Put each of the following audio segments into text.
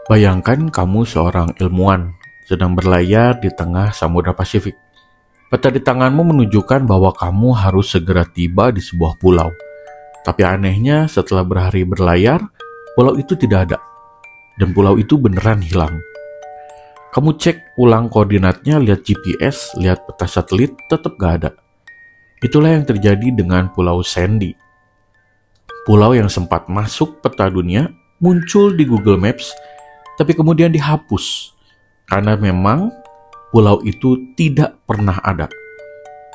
Bayangkan kamu seorang ilmuwan sedang berlayar di tengah Samudra Pasifik. Peta di tanganmu menunjukkan bahwa kamu harus segera tiba di sebuah pulau. Tapi anehnya setelah berhari berlayar, pulau itu tidak ada. Dan pulau itu beneran hilang. Kamu cek ulang koordinatnya, lihat GPS, lihat peta satelit, tetap gak ada. Itulah yang terjadi dengan Pulau Sandy. Pulau yang sempat masuk peta dunia, muncul di Google Maps, tapi kemudian dihapus. Karena memang pulau itu tidak pernah ada.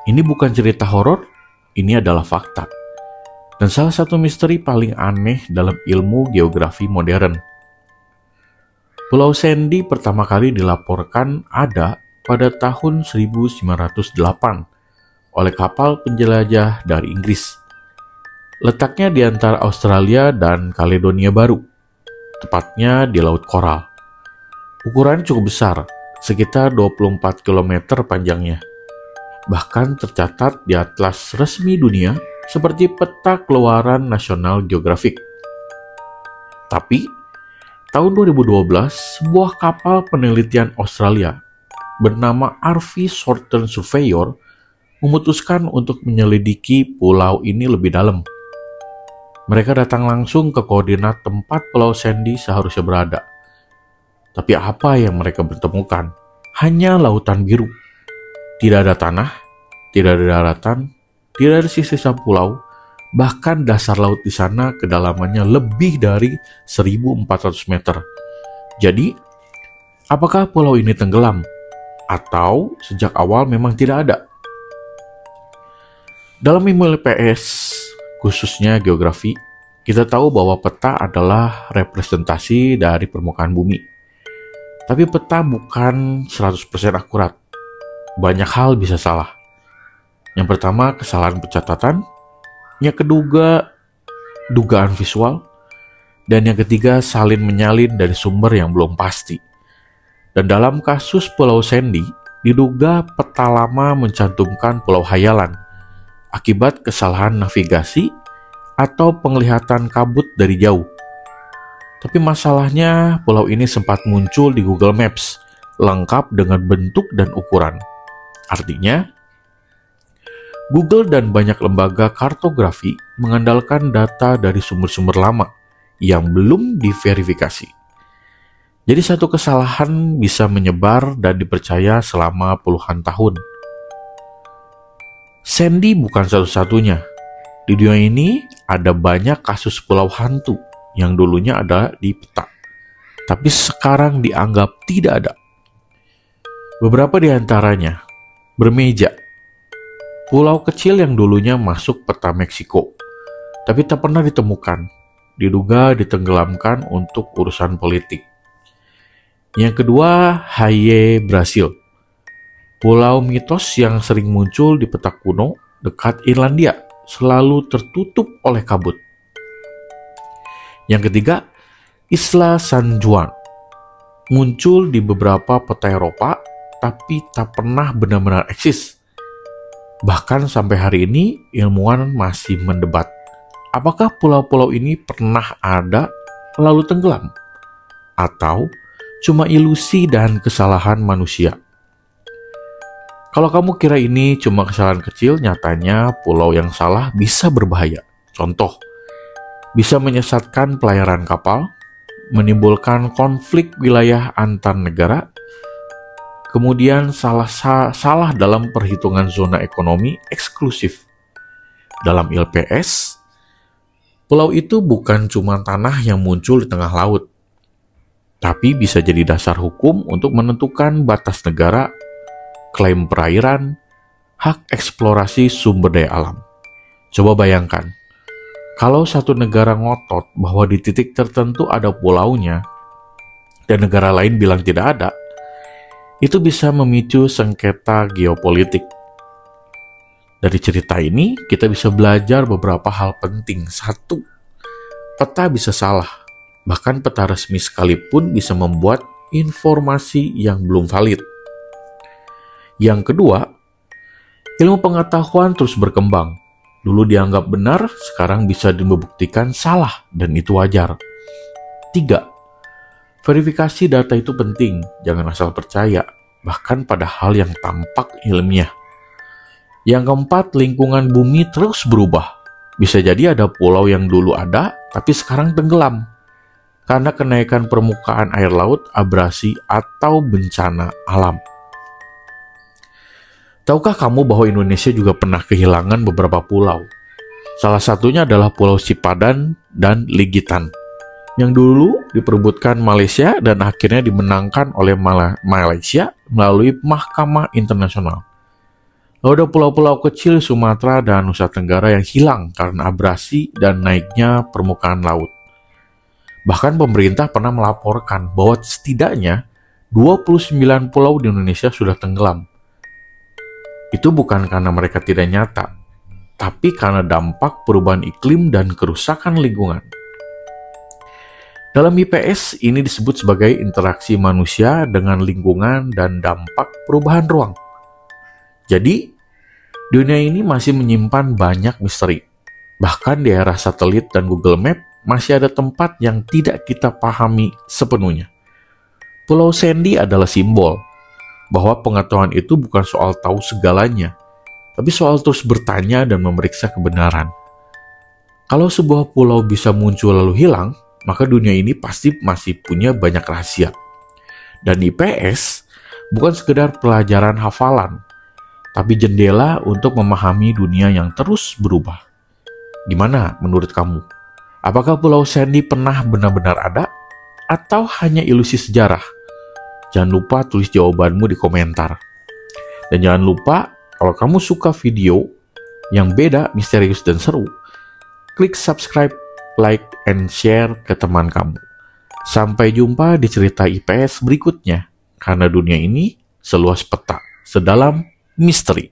Ini bukan cerita horor, ini adalah fakta. Dan salah satu misteri paling aneh dalam ilmu geografi modern. Pulau Sandy pertama kali dilaporkan ada pada tahun 1908 oleh kapal penjelajah dari Inggris. Letaknya di antara Australia dan Kaledonia Baru, tepatnya di Laut Koral. Ukurannya cukup besar, sekitar 24 km panjangnya. Bahkan tercatat di atlas resmi dunia seperti peta keluaran National Geographic. Tapi, tahun 2012, sebuah kapal penelitian Australia bernama RV Shorten Surveyor memutuskan untuk menyelidiki pulau ini lebih dalam. Mereka datang langsung ke koordinat tempat Pulau Sandy seharusnya berada. Tapi apa yang mereka bertemukan? Hanya lautan biru. Tidak ada tanah, tidak ada daratan, tidak ada sisa-sisa pulau, bahkan dasar laut di sana kedalamannya lebih dari 1.400 meter. Jadi, apakah pulau ini tenggelam? Atau sejak awal memang tidak ada? Dalam ilmu IPS, khususnya geografi, kita tahu bahwa peta adalah representasi dari permukaan bumi. Tapi peta bukan 100% akurat. Banyak hal bisa salah. Yang pertama, kesalahan pencatatan. Yang kedua, dugaan visual. Dan yang ketiga, salin menyalin dari sumber yang belum pasti. Dan dalam kasus Pulau Sandy, diduga peta lama mencantumkan pulau hayalan akibat kesalahan navigasi atau penglihatan kabut dari jauh. Tapi masalahnya, pulau ini sempat muncul di Google Maps, lengkap dengan bentuk dan ukuran. Artinya, Google dan banyak lembaga kartografi mengandalkan data dari sumber-sumber lama yang belum diverifikasi. Jadi satu kesalahan bisa menyebar dan dipercaya selama puluhan tahun. Sandy bukan satu-satunya. Di dunia ini ada banyak kasus pulau hantu yang dulunya ada di peta, tapi sekarang dianggap tidak ada. Beberapa di antaranya, Bermeja, pulau kecil yang dulunya masuk peta Meksiko, tapi tak pernah ditemukan, diduga ditenggelamkan untuk urusan politik. Yang kedua, Haie, Brasil, pulau mitos yang sering muncul di peta kuno dekat Irlandia, selalu tertutup oleh kabut. Yang ketiga, Isla San Juan, muncul di beberapa peta Eropa, tapi tak pernah benar-benar eksis. Bahkan sampai hari ini, ilmuwan masih mendebat, apakah pulau-pulau ini pernah ada lalu tenggelam? Atau cuma ilusi dan kesalahan manusia? Kalau kamu kira ini cuma kesalahan kecil, nyatanya pulau yang salah bisa berbahaya. Contoh, bisa menyesatkan pelayaran kapal, menimbulkan konflik wilayah antar negara, kemudian salah dalam perhitungan zona ekonomi eksklusif. Dalam IPS, pulau itu bukan cuma tanah yang muncul di tengah laut, tapi bisa jadi dasar hukum untuk menentukan batas negara, klaim perairan, hak eksplorasi sumber daya alam. Coba bayangkan, kalau satu negara ngotot bahwa di titik tertentu ada pulaunya, dan negara lain bilang tidak ada, itu bisa memicu sengketa geopolitik. Dari cerita ini, kita bisa belajar beberapa hal penting. Satu, peta bisa salah. Bahkan peta resmi sekalipun bisa membuat informasi yang belum valid. Yang kedua, ilmu pengetahuan terus berkembang. Dulu dianggap benar, sekarang bisa dibuktikan salah, dan itu wajar. 3. Verifikasi data itu penting, jangan asal percaya, bahkan pada hal yang tampak ilmiah. Yang keempat, lingkungan bumi terus berubah. Bisa jadi ada pulau yang dulu ada, tapi sekarang tenggelam. Karena kenaikan permukaan air laut, abrasi, atau bencana alam. Tahukah kamu bahwa Indonesia juga pernah kehilangan beberapa pulau? Salah satunya adalah Pulau Sipadan dan Ligitan, yang dulu diperebutkan Malaysia dan akhirnya dimenangkan oleh Malaysia melalui Mahkamah Internasional. Lalu ada pulau-pulau kecil Sumatera dan Nusa Tenggara yang hilang karena abrasi dan naiknya permukaan laut. Bahkan pemerintah pernah melaporkan bahwa setidaknya 29 pulau di Indonesia sudah tenggelam. Itu bukan karena mereka tidak nyata, tapi karena dampak perubahan iklim dan kerusakan lingkungan. Dalam IPS, ini disebut sebagai interaksi manusia dengan lingkungan dan dampak perubahan ruang. Jadi, dunia ini masih menyimpan banyak misteri. Bahkan di era satelit dan Google Map, masih ada tempat yang tidak kita pahami sepenuhnya. Pulau Sandy adalah simbol bahwa pengetahuan itu bukan soal tahu segalanya, tapi soal terus bertanya dan memeriksa kebenaran. Kalau sebuah pulau bisa muncul lalu hilang, maka dunia ini pasti masih punya banyak rahasia. Dan IPS bukan sekedar pelajaran hafalan, tapi jendela untuk memahami dunia yang terus berubah. Gimana menurut kamu? Apakah Pulau Sandy pernah benar-benar ada? Atau hanya ilusi sejarah? Jangan lupa tulis jawabanmu di komentar. Dan jangan lupa, kalau kamu suka video yang beda, misterius, dan seru, klik subscribe, like, and share ke teman kamu. Sampai jumpa di cerita IPS berikutnya, karena dunia ini seluas peta, sedalam misteri.